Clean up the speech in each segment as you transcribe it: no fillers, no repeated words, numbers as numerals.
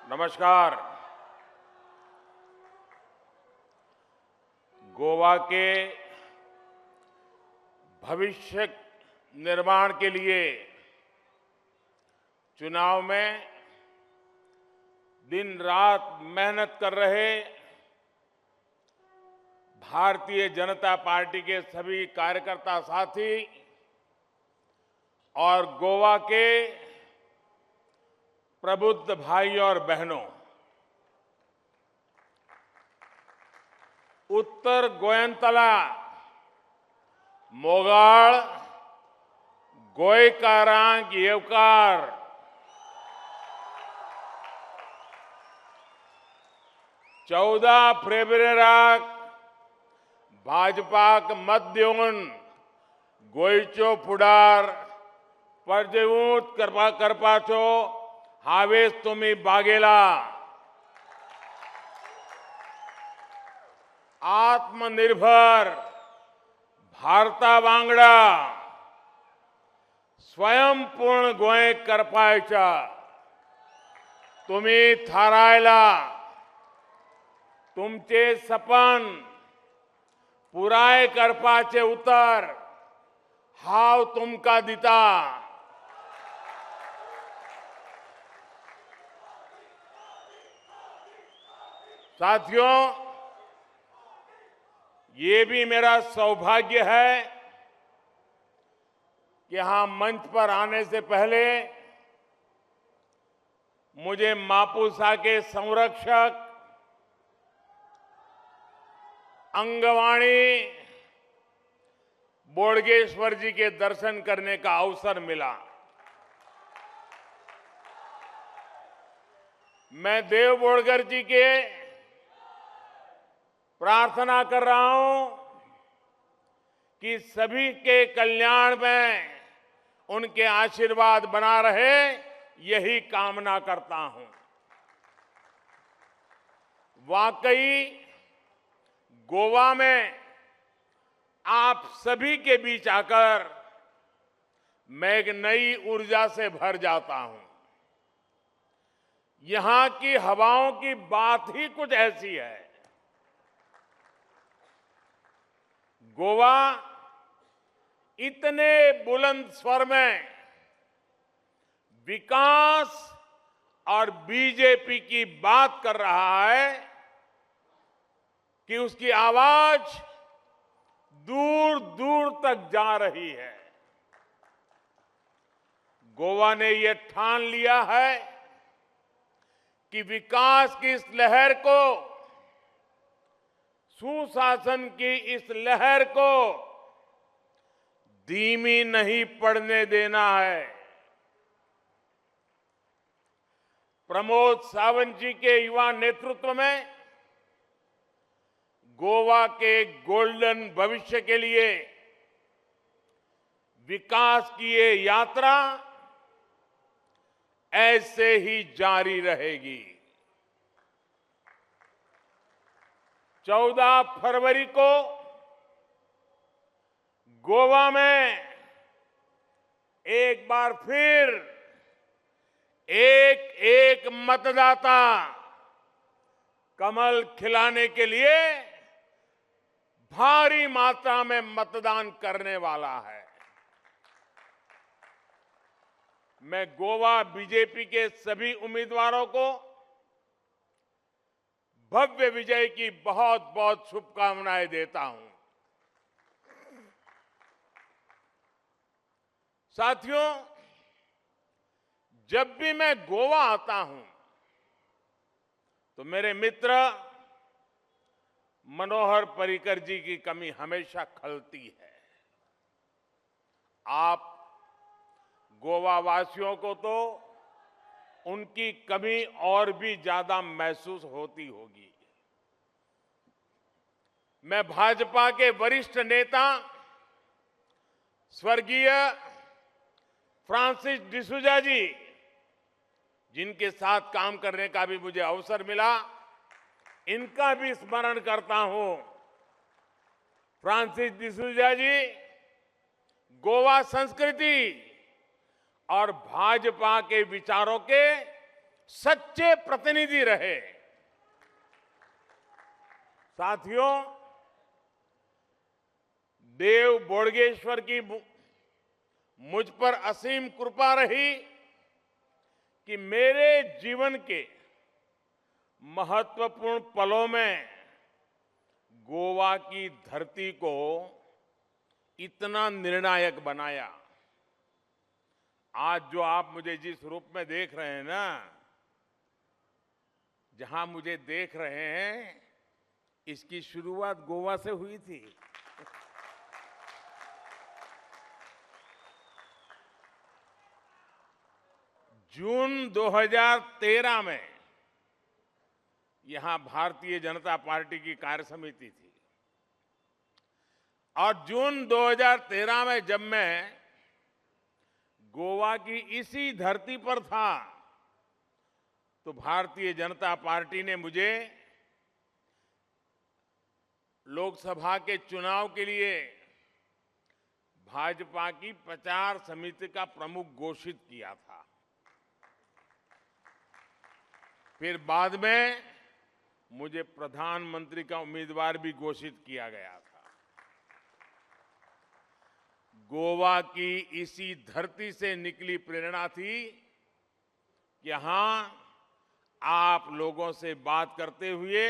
नमस्कार। गोवा के भविष्य निर्माण के लिए चुनाव में दिन रात मेहनत कर रहे भारतीय जनता पार्टी के सभी कार्यकर्ता साथी और गोवा के प्रबुद्ध भाई और बहनों, उत्तर गोयंतला, मोगाळ, गोयकारांक येवकार, 14 फेब्रुवारीक भाजपाक मत दिवन गोयच्यो फुडार परजेवूत करपाचो हावेस तुम्ही बागेला। आत्मनिर्भर भारता वांगडा स्वयंपूर्ण गोंय करपायच्या तुम्ही थारायला। तुमचे सपन पुराय करपाचे उतर हांव तुमकां दिता। साथियों, ये भी मेरा सौभाग्य है कि यहां मंच पर आने से पहले मुझे मापुसा के संरक्षक अंगवाणी बोडगेश्वर जी के दर्शन करने का अवसर मिला। मैं देव बोडगर जी के प्रार्थना कर रहा हूं कि सभी के कल्याण में उनके आशीर्वाद बना रहे, यही कामना करता हूं। वाकई गोवा में आप सभी के बीच आकर मैं एक नई ऊर्जा से भर जाता हूं। यहां की हवाओं की बात ही कुछ ऐसी है। गोवा इतने बुलंद स्वर में विकास और बीजेपी की बात कर रहा है कि उसकी आवाज दूर दूर तक जा रही है। गोवा ने यह ठान लिया है कि विकास की इस लहर को, सुशासन की इस लहर को धीमी नहीं पड़ने देना है। प्रमोद सावंत जी के युवा नेतृत्व में गोवा के गोल्डन भविष्य के लिए विकास की ये यात्रा ऐसे ही जारी रहेगी। 14 फरवरी को गोवा में एक बार फिर एक एक मतदाता कमल खिलाने के लिए भारी मात्रा में मतदान करने वाला है। मैं गोवा बीजेपी के सभी उम्मीदवारों को भव्य विजय की बहुत बहुत शुभकामनाएं देता हूं। साथियों, जब भी मैं गोवा आता हूं तो मेरे मित्र मनोहर पर्रिकर जी की कमी हमेशा खलती है। आप गोवा वासियों को तो उनकी कमी और भी ज्यादा महसूस होती होगी। मैं भाजपा के वरिष्ठ नेता स्वर्गीय फ्रांसिस डिसूजा जी, जिनके साथ काम करने का भी मुझे अवसर मिला, इनका भी स्मरण करता हूं। फ्रांसिस डिसूजा जी गोवा संस्कृति और भाजपा के विचारों के सच्चे प्रतिनिधि रहे। साथियों, देव बोडगेश्वर की मुझ पर असीम कृपा रही कि मेरे जीवन के महत्वपूर्ण पलों में गोवा की धरती को इतना निर्णायक बनाया। आज जो आप मुझे जिस रूप में देख रहे हैं ना, जहां मुझे देख रहे हैं, इसकी शुरुआत गोवा से हुई थी। जून 2013 में यहां भारतीय जनता पार्टी की कार्य समिति थी और जून 2013 में जब मैं गोवा की इसी धरती पर था तो भारतीय जनता पार्टी ने मुझे लोकसभा के चुनाव के लिए भाजपा की प्रचार समिति का प्रमुख घोषित किया था। फिर बाद में मुझे प्रधानमंत्री का उम्मीदवार भी घोषित किया गया था। गोवा की इसी धरती से निकली प्रेरणा थी कि यहां आप लोगों से बात करते हुए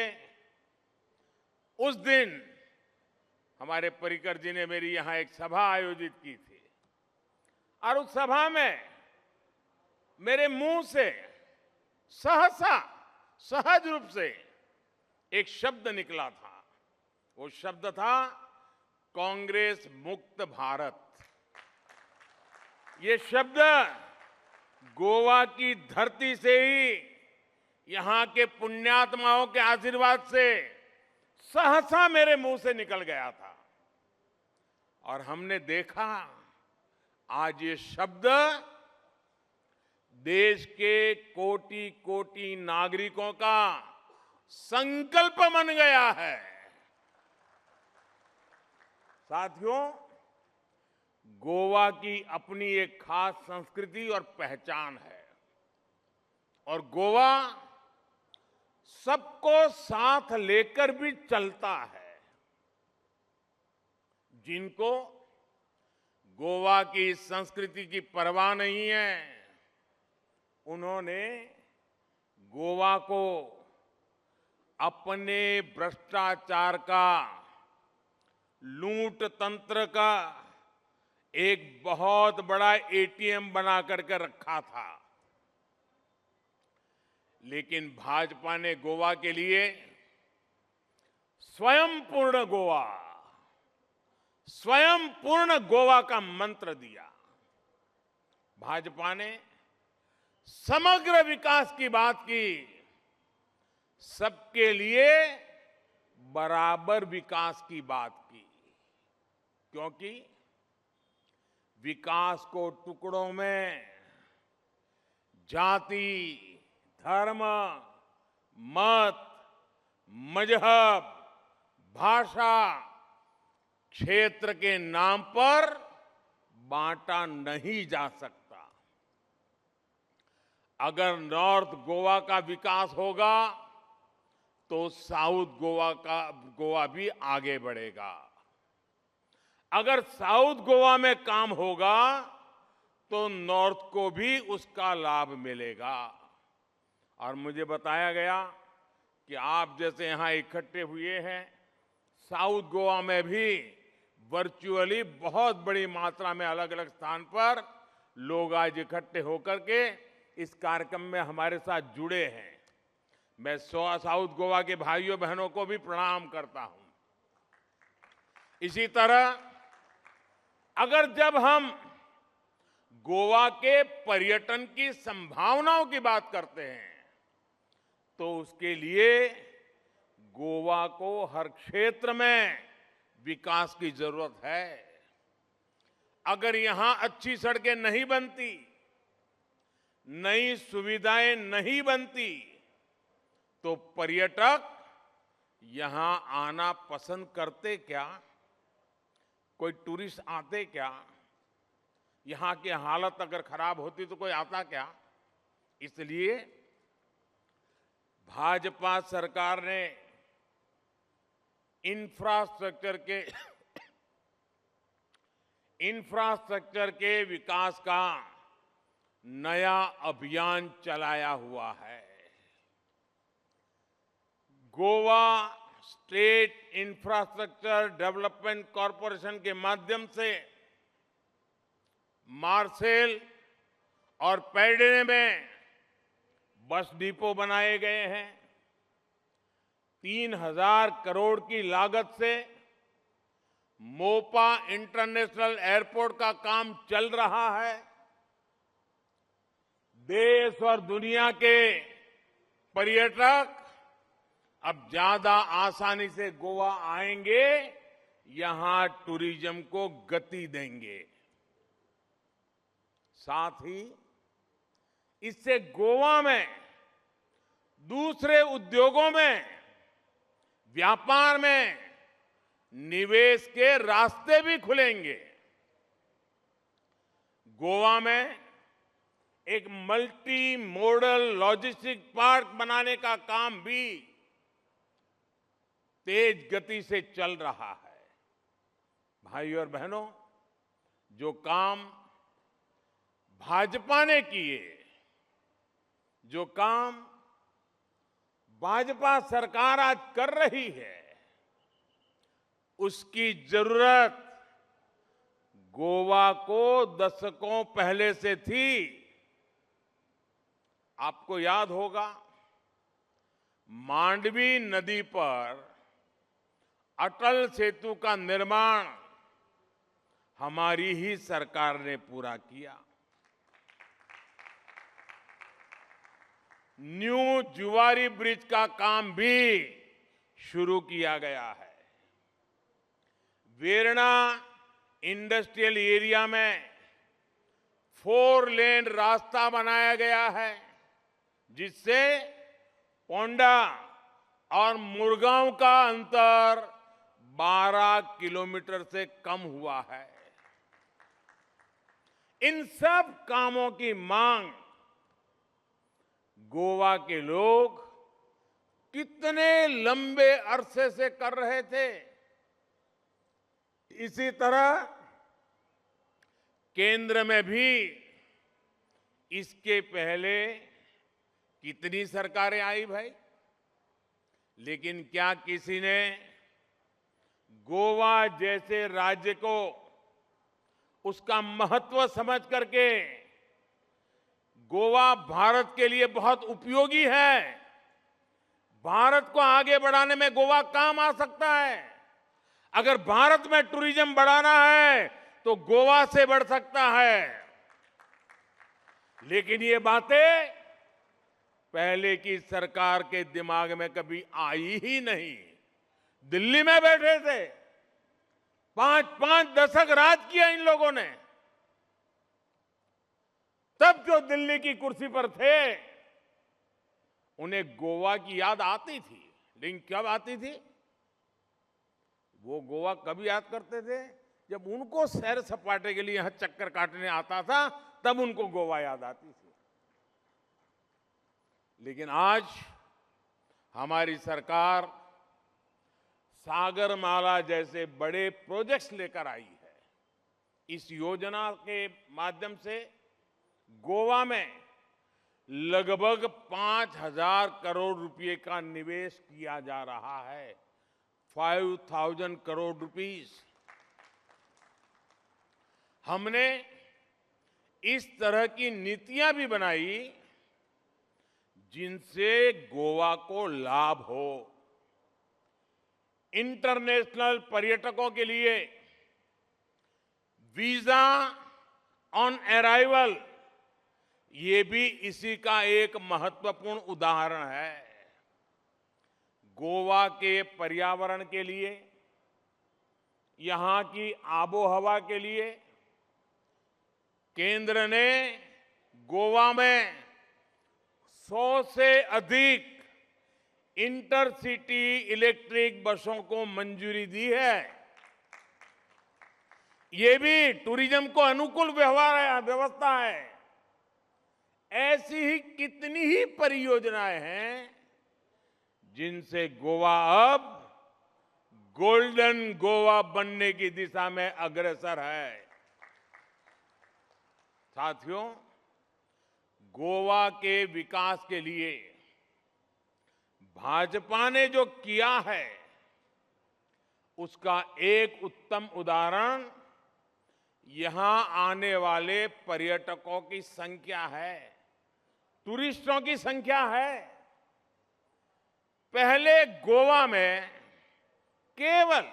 उस दिन हमारे पर्रिकर जी ने मेरी यहां एक सभा आयोजित की थी और उस सभा में मेरे मुंह से सहसा सहज रूप से एक शब्द निकला था। वो शब्द था कांग्रेस मुक्त भारत। ये शब्द गोवा की धरती से ही, यहां के पुण्यात्माओं के आशीर्वाद से सहसा मेरे मुंह से निकल गया था और हमने देखा आज ये शब्द देश के कोटि कोटि नागरिकों का संकल्प बन गया है। साथियों, गोवा की अपनी एक खास संस्कृति और पहचान है और गोवा सबको साथ लेकर भी चलता है। जिनको गोवा की संस्कृति की परवाह नहीं है, उन्होंने गोवा को अपने भ्रष्टाचार का, लूट तंत्र का एक बहुत बड़ा एटीएम बना करके रखा था। लेकिन भाजपा ने गोवा के लिए स्वयं पूर्ण गोवा का मंत्र दिया। भाजपा ने समग्र विकास की बात की, सबके लिए बराबर विकास की बात की, क्योंकि विकास को टुकड़ों में जाति, धर्म, मत, मजहब, भाषा, क्षेत्र के नाम पर बांटा नहीं जा सकता। अगर नॉर्थ गोवा का विकास होगा तो साउथ गोवा भी आगे बढ़ेगा। अगर साउथ गोवा में काम होगा तो नॉर्थ को भी उसका लाभ मिलेगा। और मुझे बताया गया कि आप जैसे यहां इकट्ठे हुए हैं, साउथ गोवा में भी वर्चुअली बहुत बड़ी मात्रा में अलग अलग स्थान पर लोग आज इकट्ठे होकर के इस कार्यक्रम में हमारे साथ जुड़े हैं। मैं साउथ गोवा के भाइयों बहनों को भी प्रणाम करता हूं। इसी तरह अगर जब हम गोवा के पर्यटन की संभावनाओं की बात करते हैं तो उसके लिए गोवा को हर क्षेत्र में विकास की जरूरत है। अगर यहां अच्छी सड़कें नहीं बनती, नई सुविधाएं नहीं बनती, तो पर्यटक यहां आना पसंद करते क्या? कोई टूरिस्ट आते क्या? यहां की हालत अगर खराब होती तो कोई आता क्या? इसलिए भाजपा सरकार ने इंफ्रास्ट्रक्चर के विकास का नया अभियान चलाया हुआ है। Goa state infrastructure development corporation के माध्यम से मार्सेल और पैडेने में बस डिपो बनाए गए हैं। 3,000 करोड़ की लागत से मोपा इंटरनेशनल एयरपोर्ट का काम चल रहा है। देश और दुनिया के पर्यटक अब ज्यादा आसानी से गोवा आएंगे, यहां टूरिज्म को गति देंगे। साथ ही इससे गोवा में दूसरे उद्योगों में, व्यापार में निवेश के रास्ते भी खुलेंगे। गोवा में एक मल्टी मॉडल लॉजिस्टिक पार्क बनाने का काम भी तेज गति से चल रहा है। भाइयों और बहनों, जो काम भाजपा ने किए, जो काम भाजपा सरकार आज कर रही है, उसकी जरूरत गोवा को दशकों पहले से थी। आपको याद होगा, मांडवी नदी पर अटल सेतु का निर्माण हमारी ही सरकार ने पूरा किया। न्यू जुवारी ब्रिज का काम भी शुरू किया गया है। वेरना इंडस्ट्रियल एरिया में 4 लेन रास्ता बनाया गया है, जिससे पोंडा और मुरगांव का अंतर 12 किलोमीटर से कम हुआ है। इन सब कामों की मांग गोवा के लोग कितने लंबे अरसे से कर रहे थे। इसी तरह केंद्र में भी इसके पहले कितनी सरकारें आई भाई, लेकिन क्या किसी ने गोवा जैसे राज्य को उसका महत्व समझ करके, गोवा भारत के लिए बहुत उपयोगी है, भारत को आगे बढ़ाने में गोवा काम आ सकता है, अगर भारत में टूरिज्म बढ़ाना है तो गोवा से बढ़ सकता है, लेकिन ये बातें पहले की सरकार के दिमाग में कभी आई ही नहीं। दिल्ली में बैठे थे, 5-5 दशक राज किया इन लोगों ने। तब जो दिल्ली की कुर्सी पर थे, उन्हें गोवा की याद आती थी, लेकिन कब आती थी? वो गोवा कब याद करते थे? जब उनको सैर सपाटे के लिए यहां चक्कर काटने आता था, तब उनको गोवा याद आती थी। लेकिन आज हमारी सरकार सागरमाला जैसे बड़े प्रोजेक्ट्स लेकर आई है। इस योजना के माध्यम से गोवा में लगभग 5,000 करोड़ रुपए का निवेश किया जा रहा है। 5,000 करोड़ रुपीस। हमने इस तरह की नीतियां भी बनाई जिनसे गोवा को लाभ हो। इंटरनेशनल पर्यटकों के लिए वीजा ऑन अराइवल, ये भी इसी का एक महत्वपूर्ण उदाहरण है। गोवा के पर्यावरण के लिए, यहां की आबोहवा के लिए केंद्र ने गोवा में 100 से अधिक इंटरसिटी इलेक्ट्रिक बसों को मंजूरी दी है। ये भी टूरिज्म को अनुकूल व्यवस्था है। ऐसी ही कितनी ही परियोजनाएं हैं जिनसे गोवा अब गोल्डन गोवा बनने की दिशा में अग्रसर है। साथियों, गोवा के विकास के लिए भाजपा ने जो किया है उसका एक उत्तम उदाहरण यहां आने वाले पर्यटकों की संख्या है, टूरिस्टों की संख्या है। पहले गोवा में केवल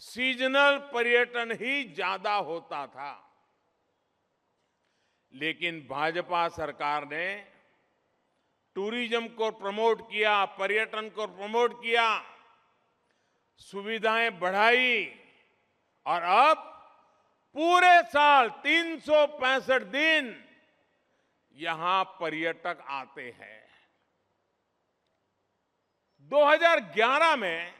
सीजनल पर्यटन ही ज्यादा होता था, लेकिन भाजपा सरकार ने टूरिज्म को प्रमोट किया, पर्यटन को प्रमोट किया, सुविधाएं बढ़ाई और अब पूरे साल 365 दिन यहां पर्यटक आते हैं। 2011 में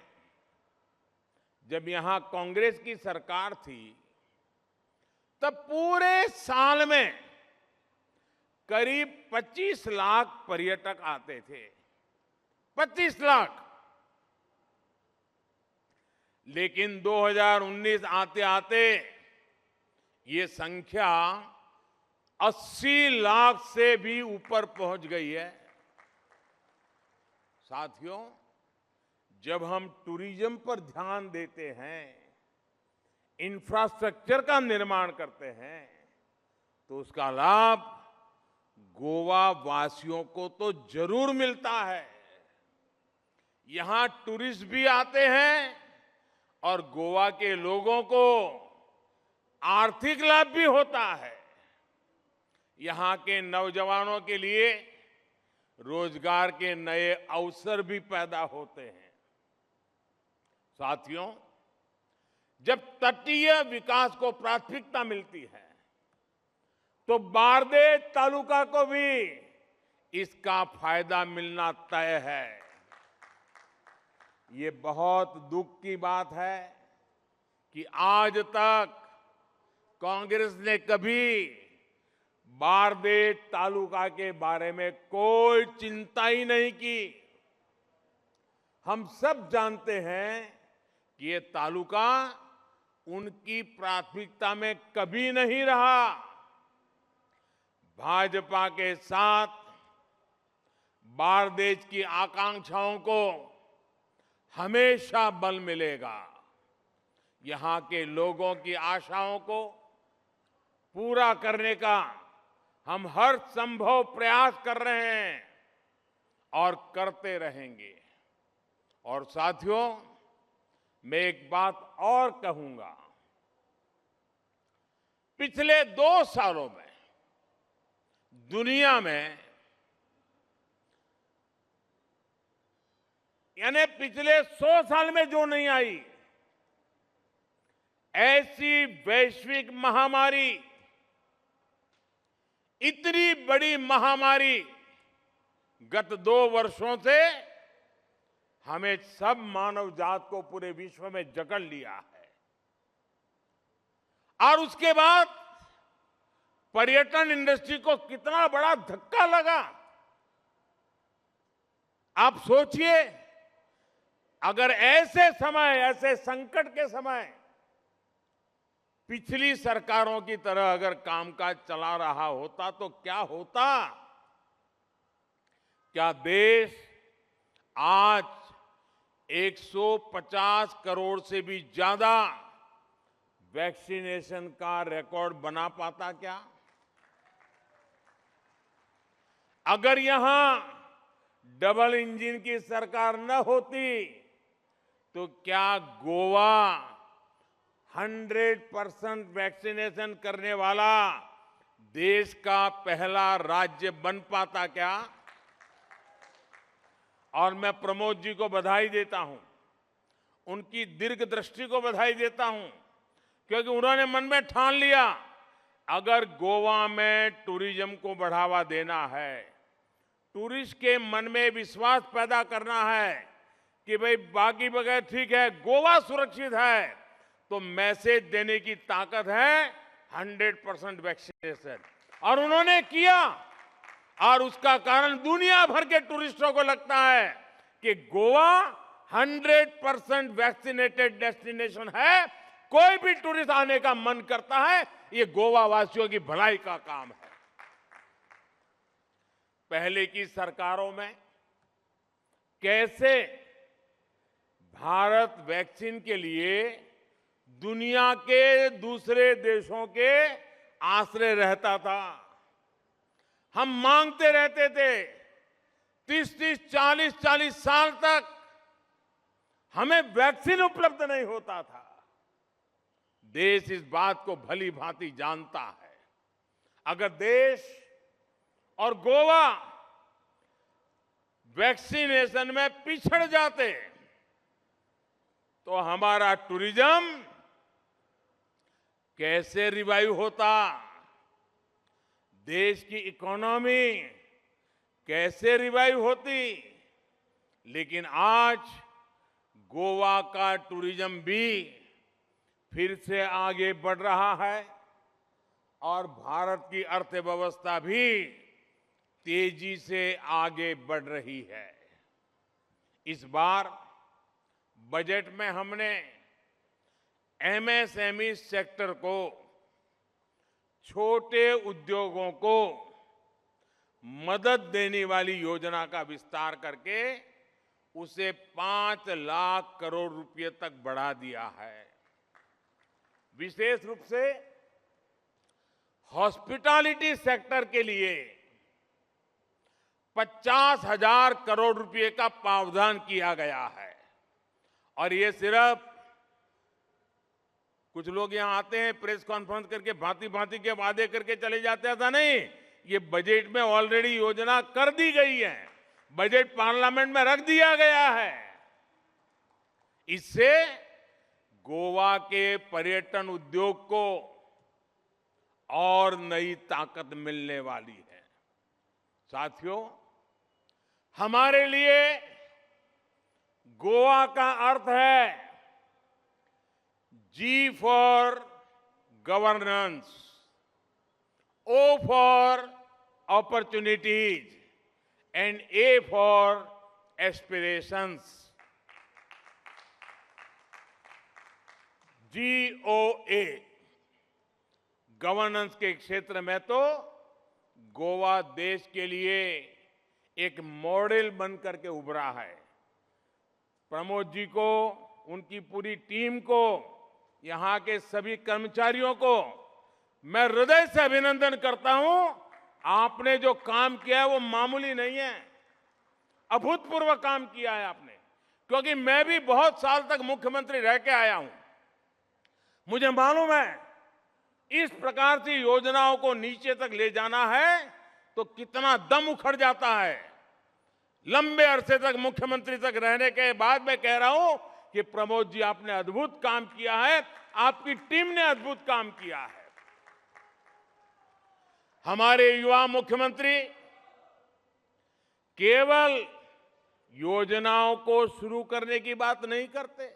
जब यहां कांग्रेस की सरकार थी तब पूरे साल में करीब 25 लाख पर्यटक आते थे, 25 लाख। लेकिन 2019 आते आते ये संख्या 80 लाख से भी ऊपर पहुंच गई है। साथियों, जब हम टूरिज्म पर ध्यान देते हैं, इंफ्रास्ट्रक्चर का निर्माण करते हैं, तो उसका लाभ गोवा वासियों को तो जरूर मिलता है। यहां टूरिस्ट भी आते हैं और गोवा के लोगों को आर्थिक लाभ भी होता है। यहां के नौजवानों के लिए रोजगार के नए अवसर भी पैदा होते हैं। साथियों, जब तटीय विकास को प्राथमिकता मिलती है तो बारदेज तालुका को भी इसका फायदा मिलना तय है। ये बहुत दुख की बात है कि आज तक कांग्रेस ने कभी बारदेज तालुका के बारे में कोई चिंता ही नहीं की। हम सब जानते हैं कि ये तालुका उनकी प्राथमिकता में कभी नहीं रहा। भाजपा के साथ बारदेज की आकांक्षाओं को हमेशा बल मिलेगा। यहां के लोगों की आशाओं को पूरा करने का हम हर संभव प्रयास कर रहे हैं और करते रहेंगे। और साथियों, मैं एक बात और कहूंगा। पिछले 2 सालों में दुनिया में, यानी पिछले 100 साल में जो नहीं आई, ऐसी वैश्विक महामारी, इतनी बड़ी महामारी गत 2 वर्षों से हमें सब मानव जात को पूरे विश्व में जकड़ लिया है। और उसके बाद पर्यटन इंडस्ट्री को कितना बड़ा धक्का लगा। आप सोचिए, अगर ऐसे समय, ऐसे संकट के समय पिछली सरकारों की तरह अगर कामकाज चला रहा होता तो क्या होता? क्या देश आज 150 करोड़ से भी ज्यादा वैक्सीनेशन का रिकॉर्ड बना पाता क्या? अगर यहां डबल इंजन की सरकार न होती तो क्या गोवा 100% वैक्सीनेशन करने वाला देश का पहला राज्य बन पाता क्या? और मैं प्रमोद जी को बधाई देता हूं, उनकी दीर्घ दृष्टि को बधाई देता हूं, क्योंकि उन्होंने मन में ठान लिया, अगर गोवा में टूरिज्म को बढ़ावा देना है, टूरिस्ट के मन में विश्वास पैदा करना है कि भाई बाकी बगैर ठीक है, गोवा सुरक्षित है, तो मैसेज देने की ताकत है 100% वैक्सीनेशन। और उन्होंने किया, और उसका कारण दुनिया भर के टूरिस्टों को लगता है कि गोवा 100% वैक्सीनेटेड डेस्टिनेशन है। कोई भी टूरिस्ट आने का मन करता है, ये गोवा वासियों की भलाई का काम है। पहले की सरकारों में कैसे भारत वैक्सीन के लिए दुनिया के दूसरे देशों के आश्रय रहता था। हम मांगते रहते थे 30-30, 40-40 साल तक हमें वैक्सीन उपलब्ध नहीं होता था। देश इस बात को भली भांति जानता है। अगर देश और गोवा वैक्सीनेशन में पिछड़ जाते तो हमारा टूरिज्म कैसे रिवाइव होता, देश की इकोनॉमी कैसे रिवाइव होती। लेकिन आज गोवा का टूरिज्म भी फिर से आगे बढ़ रहा है और भारत की अर्थव्यवस्था भी तेजी से आगे बढ़ रही है। इस बार बजट में हमने एमएसएमई सेक्टर को, छोटे उद्योगों को मदद देने वाली योजना का विस्तार करके उसे 5 लाख करोड़ रुपए तक बढ़ा दिया है। विशेष रूप से हॉस्पिटैलिटी सेक्टर के लिए 50,000 करोड़ रुपए का प्रावधान किया गया है। और ये सिर्फ कुछ लोग यहां आते हैं, प्रेस कॉन्फ्रेंस करके भांति भांति के वादे करके चले जाते, ऐसा नहीं। ये बजट में ऑलरेडी योजना कर दी गई है, बजट पार्लियामेंट में रख दिया गया है। इससे गोवा के पर्यटन उद्योग को और नई ताकत मिलने वाली है। साथियों, हमारे लिए गोवा का अर्थ है G for governance, O for opportunities and A for aspirations. GOA governance के क्षेत्र में तो गोवा देश के लिए एक मॉडल बनकर के उभरा है। प्रमोद जी को, उनकी पूरी टीम को, यहां के सभी कर्मचारियों को मैं हृदय से अभिनंदन करता हूं। आपने जो काम किया है वो मामूली नहीं है, अभूतपूर्व काम किया है आपने। क्योंकि मैं भी बहुत साल तक मुख्यमंत्री रह के आया हूं, मुझे मालूम है इस प्रकार की योजनाओं को नीचे तक ले जाना है तो कितना दम उखड़ जाता है। लंबे अरसे तक मुख्यमंत्री तक रहने के बाद मैं कह रहा हूं कि प्रमोद जी, आपने अद्भुत काम किया है, आपकी टीम ने अद्भुत काम किया है। हमारे युवा मुख्यमंत्री केवल योजनाओं को शुरू करने की बात नहीं करते,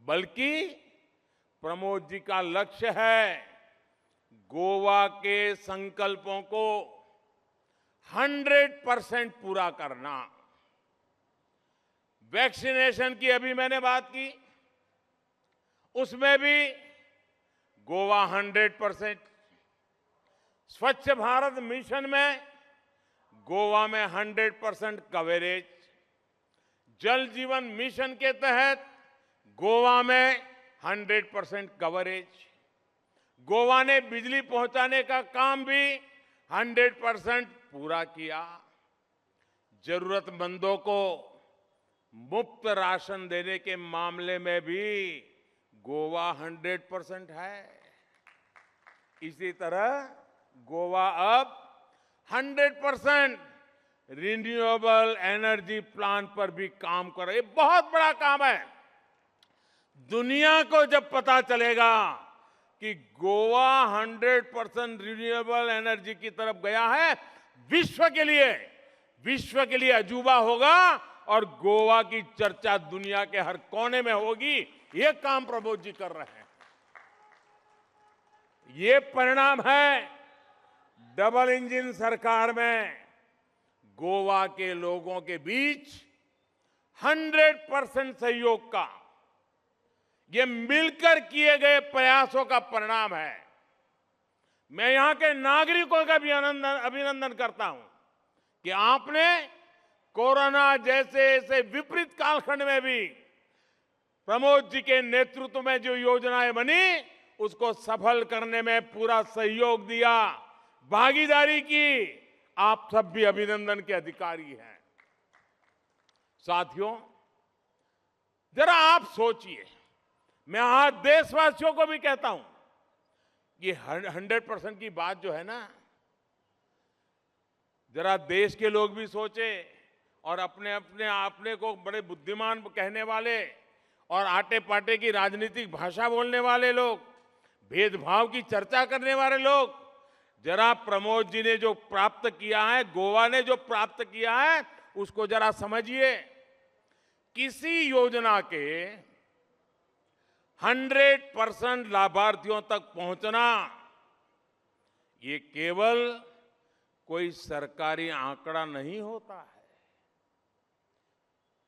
बल्कि प्रमोद जी का लक्ष्य है गोवा के संकल्पों को 100% पूरा करना। वैक्सीनेशन की अभी मैंने बात की, उसमें भी गोवा 100%। स्वच्छ भारत मिशन में गोवा में 100% कवरेज। जल जीवन मिशन के तहत गोवा में 100% कवरेज। गोवा ने बिजली पहुंचाने का काम भी 100% पूरा किया। जरूरतमंदों को मुफ्त राशन देने के मामले में भी गोवा 100% है। इसी तरह गोवा अब 100% रिन्यूएबल एनर्जी प्लांट पर भी काम कर रहा है। ये बहुत बड़ा काम है। दुनिया को जब पता चलेगा कि गोवा 100% रिन्यूएबल एनर्जी की तरफ गया है, विश्व के लिए अजूबा होगा और गोवा की चर्चा दुनिया के हर कोने में होगी। ये काम प्रमोद जी कर रहे हैं। ये परिणाम है डबल इंजन सरकार में गोवा के लोगों के बीच 100% सहयोग का, ये मिलकर किए गए प्रयासों का परिणाम है। मैं यहां के नागरिकों का भी अभिनंदन करता हूं कि आपने कोरोना जैसे ऐसे विपरीत कालखंड में भी प्रमोद जी के नेतृत्व में जो योजनाएं बनी उसको सफल करने में पूरा सहयोग दिया, भागीदारी की। आप सब भी अभिनंदन के अधिकारी हैं। साथियों, जरा आप सोचिए, मैं आज देशवासियों को भी कहता हूं, ये 100% की बात जो है ना, जरा देश के लोग भी सोचे और अपने को बड़े बुद्धिमान कहने वाले और आटे पाटे की राजनीतिक भाषा बोलने वाले लोग, भेदभाव की चर्चा करने वाले लोग, जरा प्रमोद जी ने जो प्राप्त किया है, गोवा ने जो प्राप्त किया है, उसको जरा समझिए। किसी योजना के 100% लाभार्थियों तक पहुंचना, ये केवल कोई सरकारी आंकड़ा नहीं होता है।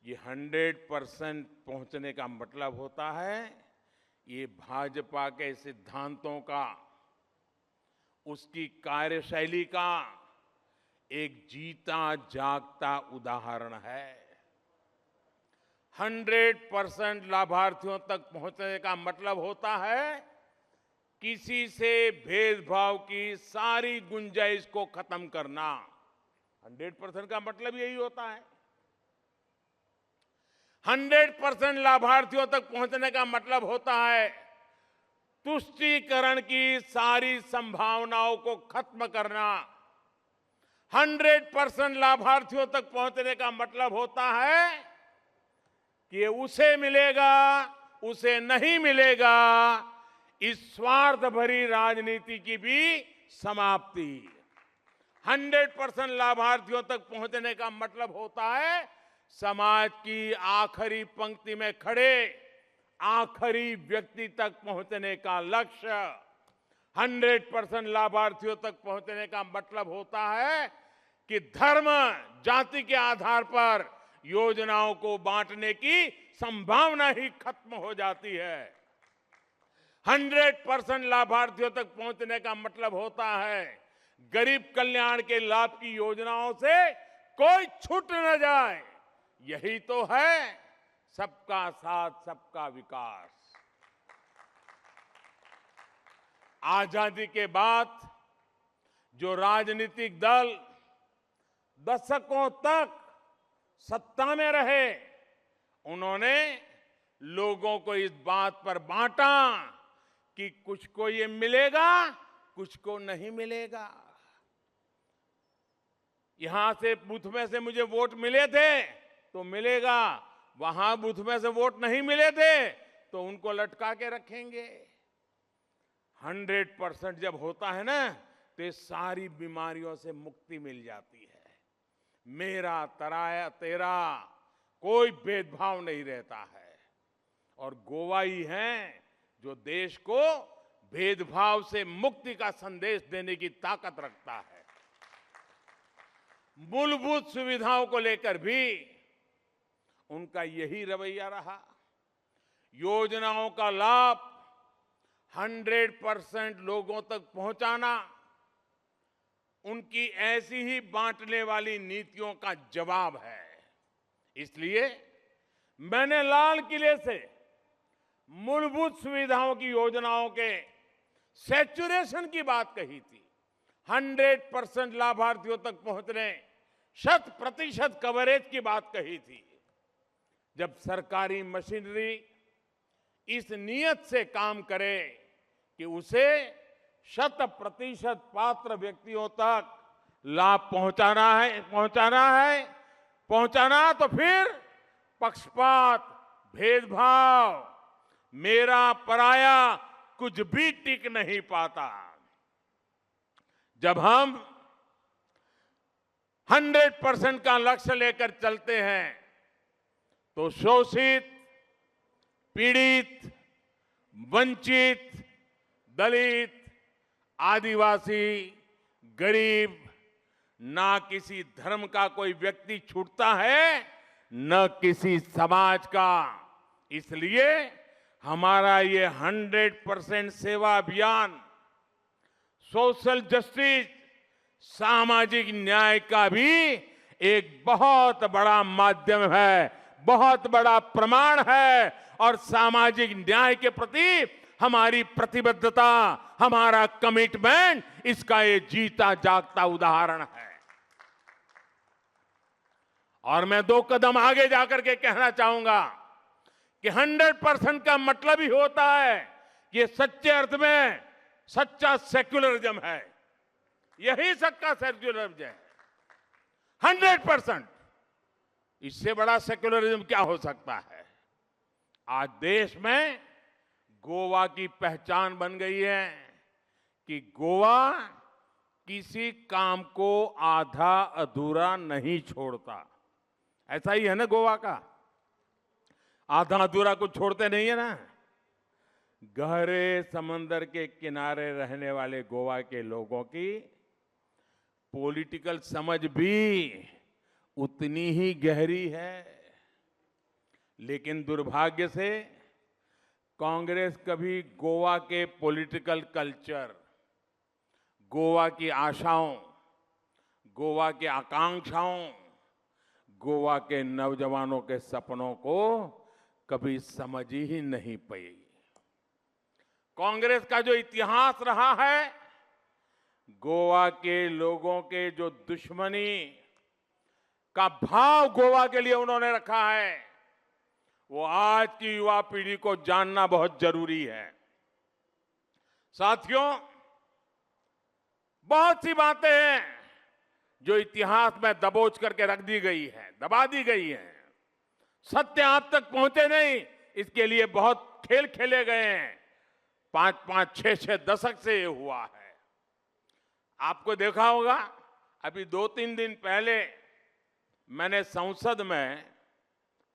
ये 100% पहुंचने का मतलब होता है ये भाजपा के सिद्धांतों का, उसकी कार्यशैली का एक जीता जागता उदाहरण है। 100% लाभार्थियों तक पहुंचने का मतलब होता है किसी से भेदभाव की सारी गुंजाइश को खत्म करना। 100% का मतलब यही होता है। 100% लाभार्थियों तक पहुंचने का मतलब होता है तुष्टीकरण की सारी संभावनाओं को खत्म करना। 100% लाभार्थियों तक पहुंचने का मतलब होता है कि उसे मिलेगा, उसे नहीं मिलेगा, इस स्वार्थ भरी राजनीति की भी समाप्ति। 100% लाभार्थियों तक पहुंचने का मतलब होता है समाज की आखिरी पंक्ति में खड़े आखिरी व्यक्ति तक पहुंचने का लक्ष्य। 100% लाभार्थियों तक पहुंचने का मतलब होता है कि धर्म, जाति के आधार पर योजनाओं को बांटने की संभावना ही खत्म हो जाती है। 100% लाभार्थियों तक पहुंचने का मतलब होता है गरीब कल्याण के लाभ की योजनाओं से कोई छूट न जाए। यही तो है सबका साथ, सबका विकास। आजादी के बाद जो राजनीतिक दल दशकों तक सत्ता में रहे, उन्होंने लोगों को इस बात पर बांटा कि कुछ को ये मिलेगा, कुछ को नहीं मिलेगा। यहां से बूथ में से मुझे वोट मिले थे तो मिलेगा, वहां बूथ में से वोट नहीं मिले थे तो उनको लटका के रखेंगे। 100% जब होता है ना तो ये सारी बीमारियों से मुक्ति मिल जाती है। मेरा तराया तेरा कोई भेदभाव नहीं रहता है। और गोवा ही है जो देश को भेदभाव से मुक्ति का संदेश देने की ताकत रखता है। मूलभूत सुविधाओं को लेकर भी उनका यही रवैया रहा। योजनाओं का लाभ 100% लोगों तक पहुंचाना उनकी ऐसी ही बांटने वाली नीतियों का जवाब है। इसलिए मैंने लाल किले से मूलभूत सुविधाओं की योजनाओं के सैचुरेशन की बात कही थी। 100% लाभार्थियों तक पहुंचने, 100% कवरेज की बात कही थी। जब सरकारी मशीनरी इस नियत से काम करे कि उसे 100% पात्र व्यक्तियों तक लाभ पहुंचाना तो फिर पक्षपात, भेदभाव, मेरा पराया कुछ भी टिक नहीं पाता। जब हम 100% का लक्ष्य लेकर चलते हैं तो शोषित, पीड़ित, वंचित, दलित, आदिवासी, गरीब, ना किसी धर्म का कोई व्यक्ति छूटता है, न किसी समाज का। इसलिए हमारा ये 100% सेवा अभियान सोशल जस्टिस, सामाजिक न्याय का भी एक बहुत बड़ा माध्यम है, बहुत बड़ा प्रमाण है और सामाजिक न्याय के प्रति हमारी प्रतिबद्धता, हमारा कमिटमेंट इसका ये जीता जागता उदाहरण है। और मैं 2 कदम आगे जाकर के कहना चाहूंगा कि 100% का मतलब ही होता है कि ये सच्चे अर्थ में सच्चा सेक्युलरिज्म है। यही सच्चा सेक्युलरिज्म है, 100%। इससे बड़ा सेक्युलरिज्म क्या हो सकता है। आज देश में गोवा की पहचान बन गई है कि गोवा किसी काम को आधा अधूरा नहीं छोड़ता। ऐसा ही है ना, गोवा का आधा अधूरा कुछ छोड़ते नहीं है ना। गहरे समंदर के किनारे रहने वाले गोवा के लोगों की पॉलिटिकल समझ भी उतनी ही गहरी है। लेकिन दुर्भाग्य से कांग्रेस कभी गोवा के पॉलिटिकल कल्चर, गोवा की आशाओं, गोवा की आकांक्षाओं, गोवा के नौजवानों के सपनों को कभी समझ ही नहीं पाई। कांग्रेस का जो इतिहास रहा है, गोवा के लोगों के जो दुश्मनी का भाव गोवा के लिए उन्होंने रखा है, वो आज की युवा पीढ़ी को जानना बहुत जरूरी है। साथियों, बहुत सी बातें हैं जो इतिहास में दबोच करके रख दी गई है, दबा दी गई है। सत्य आप तक पहुंचे नहीं, इसके लिए बहुत खेल खेले गए हैं। 5-5, 6-6 दशक से ये हुआ है। आपको देखा होगा, अभी 2-3 दिन पहले मैंने संसद में,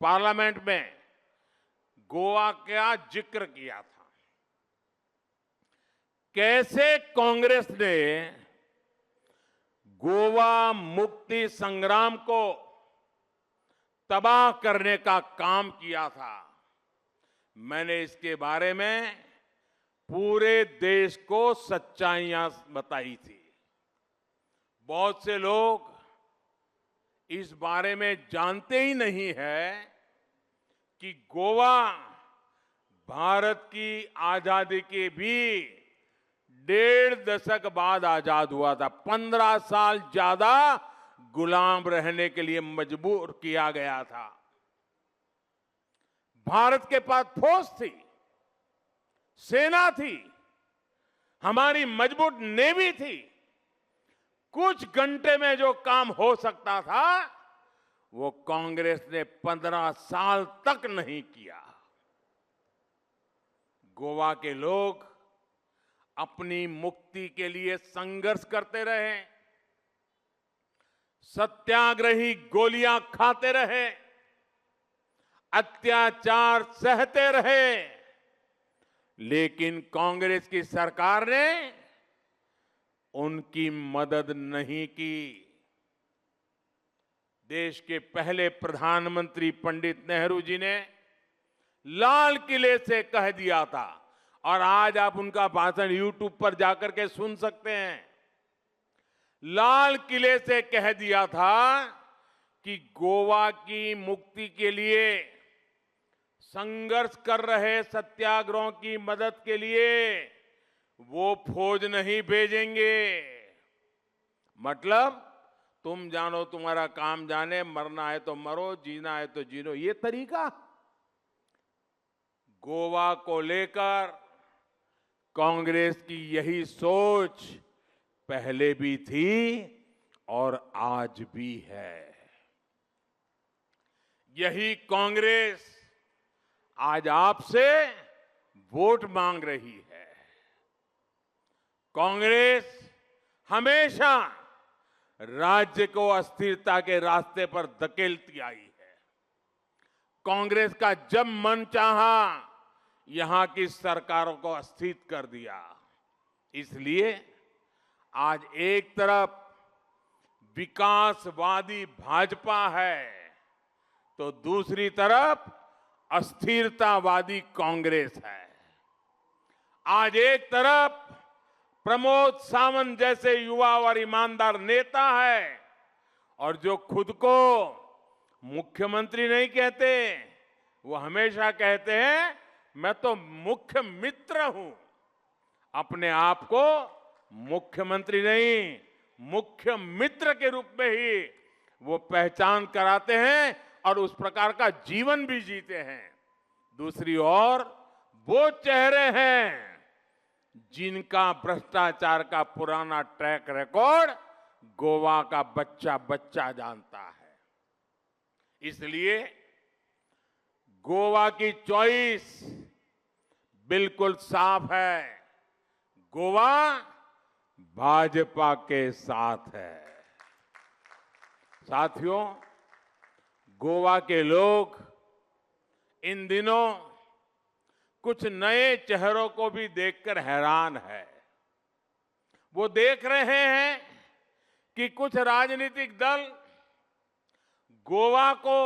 पार्लियामेंट में गोवा का जिक्र किया था। कैसे कांग्रेस ने गोवा मुक्ति संग्राम को तबाह करने का काम किया था। मैंने इसके बारे में पूरे देश को सच्चाइयां बताई थी। बहुत से लोग इस बारे में जानते ही नहीं है कि गोवा भारत की आजादी के भी 1.5 दशक बाद आजाद हुआ था। 15 साल ज्यादा गुलाम रहने के लिए मजबूर किया गया था। भारत के पास फौज थी, सेना थी, हमारी मजबूत नेवी थी। कुछ घंटे में जो काम हो सकता था, वो कांग्रेस ने 15 साल तक नहीं किया। गोवा के लोग अपनी मुक्ति के लिए संघर्ष करते रहे, सत्याग्रही गोलियां खाते रहे, अत्याचार सहते रहे, लेकिन कांग्रेस की सरकार ने उनकी मदद नहीं की। देश के पहले प्रधानमंत्री पंडित नेहरू जी ने लाल किले से कह दिया था, और आज आप उनका भाषण YouTube पर जाकर के सुन सकते हैं। लाल किले से कह दिया था कि गोवा की मुक्ति के लिए संघर्ष कर रहे सत्याग्रहों की मदद के लिए वो फौज नहीं भेजेंगे। मतलब तुम जानो तुम्हारा काम जाने, मरना है तो मरो, जीना है तो जीनो, ये तरीका। गोवा को लेकर कांग्रेस की यही सोच पहले भी थी और आज भी है। यही कांग्रेस आज आपसे वोट मांग रही है। कांग्रेस हमेशा राज्य को अस्थिरता के रास्ते पर धकेलती आई है। कांग्रेस का जब मन चाहा यहां की सरकारों को अस्थिर कर दिया। इसलिए आज एक तरफ विकासवादी भाजपा है, तो दूसरी तरफ अस्थिरतावादी कांग्रेस है। आज एक तरफ प्रमोद सावंत जैसे युवा और ईमानदार नेता है और जो खुद को मुख्यमंत्री नहीं कहते, वो हमेशा कहते हैं मैं तो मुख्य मित्र हूं। अपने आप को मुख्यमंत्री नहीं, मुख्य मित्र के रूप में ही वो पहचान कराते हैं और उस प्रकार का जीवन भी जीते हैं। दूसरी ओर वो चेहरे हैं जिनका भ्रष्टाचार का पुराना ट्रैक रिकॉर्ड गोवा का बच्चा बच्चा जानता है। इसलिए गोवा की चॉइस बिल्कुल साफ है, गोवा भाजपा के साथ है। साथियों, गोवा के लोग इन दिनों कुछ नए चेहरों को भी देखकर हैरान है। वो देख रहे हैं कि कुछ राजनीतिक दल गोवा को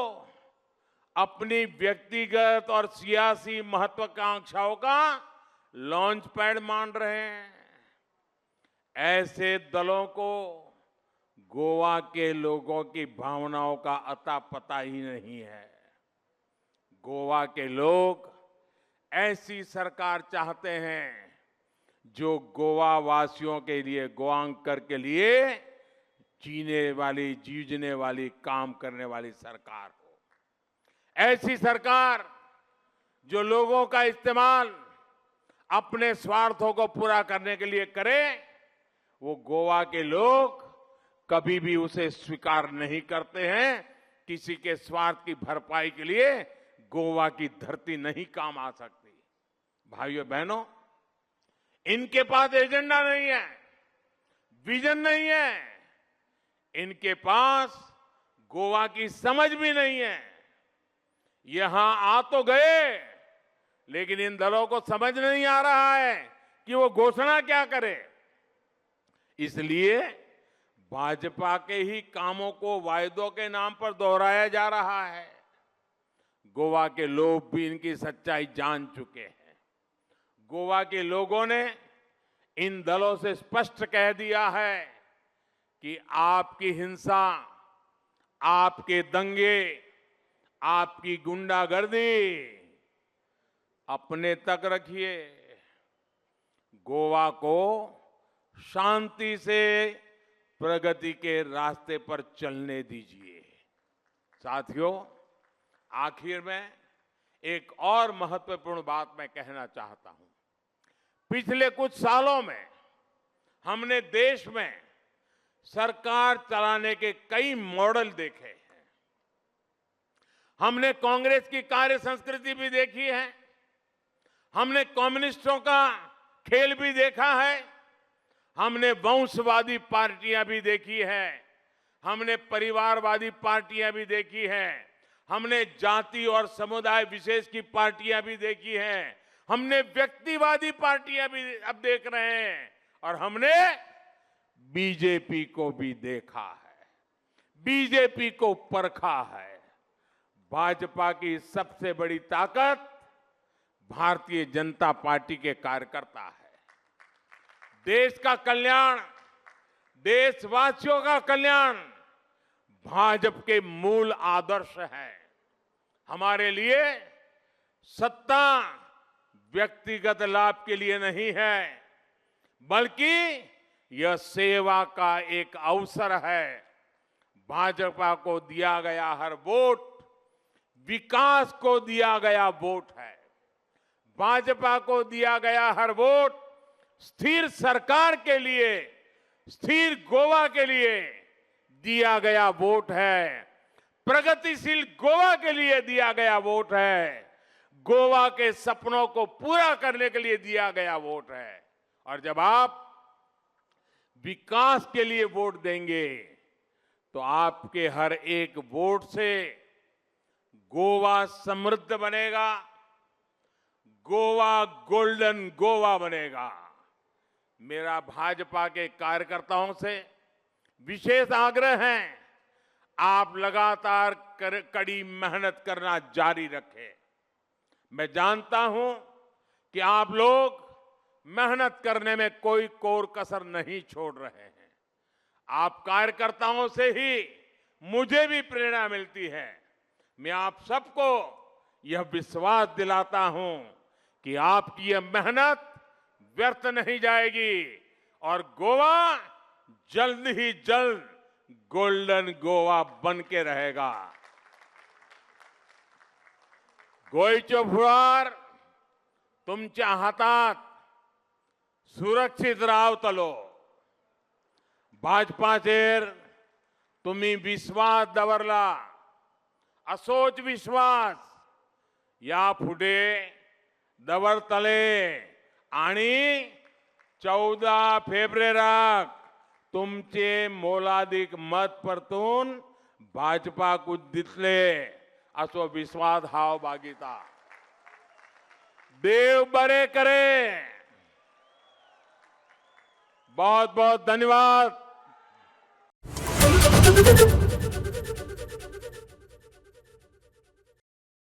अपनी व्यक्तिगत और सियासी महत्वाकांक्षाओं का लॉन्च पैड मान रहे हैं। ऐसे दलों को गोवा के लोगों की भावनाओं का अता पता ही नहीं है। गोवा के लोग ऐसी सरकार चाहते हैं जो गोवा वासियों के लिए, गोवांकर के लिए जीने वाली, जूझने वाली, काम करने वाली सरकार हो। ऐसी सरकार जो लोगों का इस्तेमाल अपने स्वार्थों को पूरा करने के लिए करे, वो गोवा के लोग कभी भी उसे स्वीकार नहीं करते हैं। किसी के स्वार्थ की भरपाई के लिए गोवा की धरती नहीं काम आ सकती। भाइयों बहनों, इनके पास एजेंडा नहीं है, विजन नहीं है, इनके पास गोवा की समझ भी नहीं है। यहां आ तो गए, लेकिन इन दलों को समझ नहीं आ रहा है कि वो घोषणा क्या करे। इसलिए भाजपा के ही कामों को वायदों के नाम पर दोहराया जा रहा है। गोवा के लोग भी इनकी सच्चाई जान चुके हैं। गोवा के लोगों ने इन दलों से स्पष्ट कह दिया है कि आपकी हिंसा, आपके दंगे, आपकी गुंडागर्दी अपने तक रखिए, गोवा को शांति से प्रगति के रास्ते पर चलने दीजिए। साथियों, आखिर में एक और महत्वपूर्ण बात मैं कहना चाहता हूं। पिछले कुछ सालों में हमने देश में सरकार चलाने के कई मॉडल देखे हैं। हमने कांग्रेस की कार्य संस्कृति भी देखी है, हमने कम्युनिस्टों का खेल भी देखा है, हमने वंशवादी पार्टियां भी देखी है, हमने परिवारवादी पार्टियां भी देखी हैं, हमने जाति और समुदाय विशेष की पार्टियां भी देखी हैं, हमने व्यक्तिवादी पार्टियां भी अब देख रहे हैं, और हमने बीजेपी को भी देखा है, बीजेपी को परखा है। भाजपा की सबसे बड़ी ताकत भारतीय जनता पार्टी के कार्यकर्ता है। देश का कल्याण, देशवासियों का कल्याण भाजपा के मूल आदर्श है। हमारे लिए सत्ता व्यक्तिगत लाभ के लिए नहीं है, बल्कि यह सेवा का एक अवसर है। भाजपा को दिया गया हर वोट विकास को दिया गया वोट है। भाजपा को दिया गया हर वोट स्थिर सरकार के लिए, स्थिर गोवा के लिए दिया गया वोट है। प्रगतिशील गोवा के लिए दिया गया वोट है। गोवा के सपनों को पूरा करने के लिए दिया गया वोट है। और जब आप विकास के लिए वोट देंगे तो आपके हर एक वोट से गोवा समृद्ध बनेगा, गोवा गोल्डन गोवा बनेगा। मेरा भाजपा के कार्यकर्ताओं से विशेष आग्रह है, आप लगातार कड़ी मेहनत करना जारी रखें। मैं जानता हूं कि आप लोग मेहनत करने में कोई कोर कसर नहीं छोड़ रहे हैं। आप कार्यकर्ताओं से ही मुझे भी प्रेरणा मिलती है। मैं आप सबको यह विश्वास दिलाता हूं कि आपकी यह मेहनत व्यर्थ नहीं जाएगी और गोवा जल्द ही जल्द गोल्डन गोवा बन के रहेगा। गोयचो फुडार तुमच्या हातात सुरक्षित रावतलो। भाजपाचेर तुम्ही विश्वास दवरला, असोच विश्वास याफुडे दवरतले आणि 14 फेब्रुवारीक तुमचे मोलादीक मत परतून भाजपाक दितले असो विश्वास हांव बाळगिता। देव बरे करे। बहुत बहुत धन्यवाद।